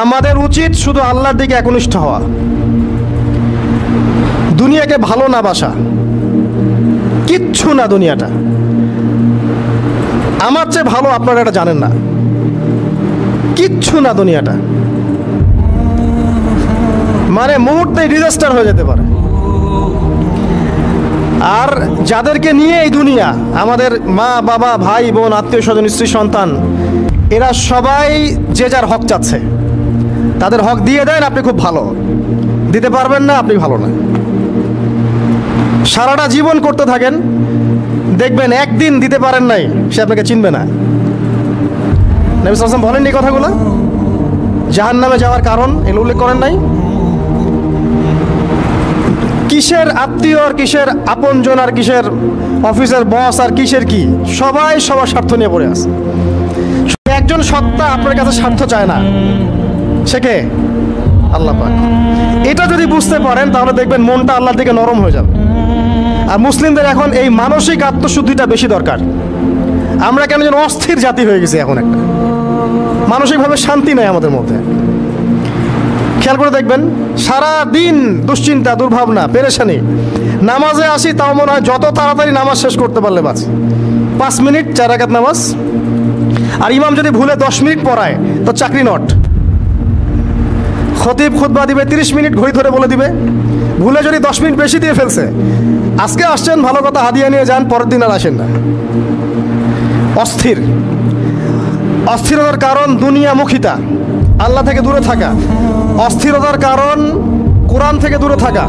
আমাদের উচিত শুধু আল্লাহর দিকে একনিষ্ঠ হওয়া, দুনিয়াকে ভালো না বাসা, কিচ্ছু না দুনিয়াটা। আমার চেয়ে ভালো আপনারা এটা জানেন না, কিচ্ছু না দুনিয়াটা, মানে মুহূর্তে ডিজাস্টার হয়ে যেতে পারে। আর যাদেরকে নিয়ে এই দুনিয়া, আমাদের মা বাবা ভাই বোন আত্মীয় স্বজন স্ত্রী সন্তান, এরা সবাই যে যার হক চাচ্ছে, তাদের হক দিয়ে দেন, আপনি খুব ভালো। দিতে পারবেন না, আপনি ভালো না। সারাটা জীবন করতে থাকেন, দেখবেন একদিন দিতে পারেন নাই, সে আপনাকে চিনবে না। নবী সাল্লাল্লাহু আলাইহি ওয়াসাল্লাম বলেননি কথাগুলো? জাহান্নামে যাওয়ার কারণ এগুলো উল্লেখ করেন নাই? কিসের আত্মীয় আর কিসের আপনজন আর কিসের অফিসের বস আর কিসের কি, সবাই সবার স্বার্থ নিয়ে পড়ে আছে। একজন সত্তা আপনার কাছে স্বার্থ চায় না, সে কে? আল্লাহ পাক। এটা যদি বুঝতে পারেন তাহলে দেখবেন মনটা আল্লাহর দিকে নরম হয়ে যাবে। আর মুসলিমদের এখন এই মানসিক আত্মশুদ্ধিটা বেশি দরকার। আমরা কেন যেন অস্থির জাতি হয়ে গেছি এখন, একটা মানসিকভাবে শান্তি নেই আমাদের মধ্যে। খেয়াল করে দেখবেন সারা দিন দুশ্চিন্তা, দুর্ভাবনা, পেরেশানি। নামাজে আসি তাও মনে হয় যত তাড়াতাড়ি নামাজ শেষ করতে পারলে বাঁচি। 5 মিনিট 4 রাকাত নামাজ, আর ইমাম যদি ভুলে 10 মিনিট পড়ায় তো চাকরি নট। খতিব খুতবা দিবে 30 মিনিট ঘড়ি ধরে বলে দিবে, ভুলে যদি 10 মিনিট বেশি দিয়ে ফেলছে, আজকে আসছেন ভালো কথা, হাদিয়া নিয়ে যান, পরের দিন আর আসেন না। অস্থির। অস্থিরতার কারণ দুনিয়ামুখিতা, আল্লাহ থেকে দূরে থাকা। অস্থিরতার কারণ কোরআন থেকে দূরে থাকা।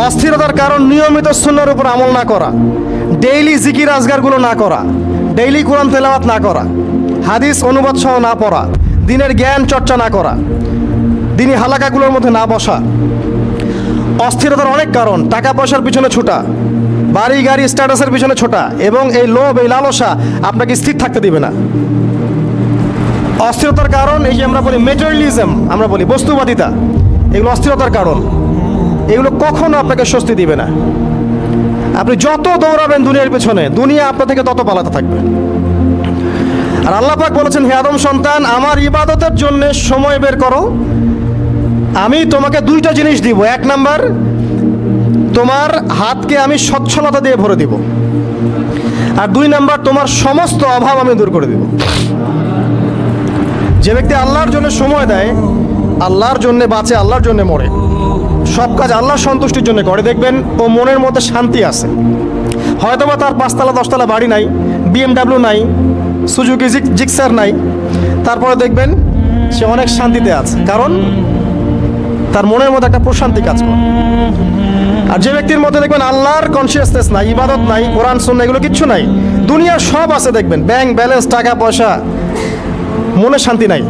অস্থিরতার কারণ নিয়মিত সুন্নাহর উপর আমল না করা, ডেইলি জিকির আজগারগুলো না করা, ডেইলি কোরআন তেলাওয়াত না করা, হাদিস অনুবাদ সহ না পড়া, দিনের জ্ঞান চর্চা না করা, দিনী হালাকাগুলোর মধ্যে না বসা। অস্থিরতার অনেক কারণ, টাকা পয়সার পিছনে ছোটা, বাড়ি গাড়ি স্ট্যাটাসের পিছনে ছোটা, এবং এই লোভ, এই লালসা আপনাকে স্থির থাকতে দিবে না। অস্থিরতার কারণ এই যে আমরা বলি মেটেরিয়ালিজম, আমরা বলি বস্তুবাদিতা, এগুলো অস্থিরতার কারণ। এগুলো কখনো আপনাকে স্বস্তি দিবে না। আপনি যত দৌড়াবেন দুনিয়ার পেছনে, দুনিয়া আপনার থেকে তত পালাতে থাকবে। আর আল্লাহ পাক বলেছেন, হে আদম সন্তান, আমার ইবাদতের জন্য সময় বের করো, আমি তোমাকে 2টা জিনিস দিব। 1 নাম্বার, তোমার হাতকে আমি সচ্ছলতা দিয়ে ভরে দিব, আর 2 নাম্বার, তোমার সমস্ত অভাব আমি দূর করে দিব। যে ব্যক্তি আল্লাহর জন্য সময় দেয়, আল্লাহর জন্য বাঁচে, আল্লাহর জন্য মরে, সব কাজ আল্লাহর সন্তুষ্টির জন্য করে, দেখবেন ও মনের মধ্যে শান্তি আছে। হয়তোবা তার 5 তলা 10 তলা বাড়ি নাই, BMW নাই, সুজুকি জিক্সার নাই, তারপরে দেখবেন সে অনেক শান্তিতে আছে, কারণ তার মনের মধ্যে একটা প্রশান্তি কাজ করে। আর যে ব্যক্তির মধ্যে দেখবেন আল্লাহর কনসিয়াসনেস নাই, ইবাদত নাই, কোরআন সুন্নাহ এগুলো কিচ্ছু নাই, দুনিয়ার সব আছে, দেখবেন ব্যাংক ব্যালেন্স, টাকা পয়সা, মনে শান্তি নাই।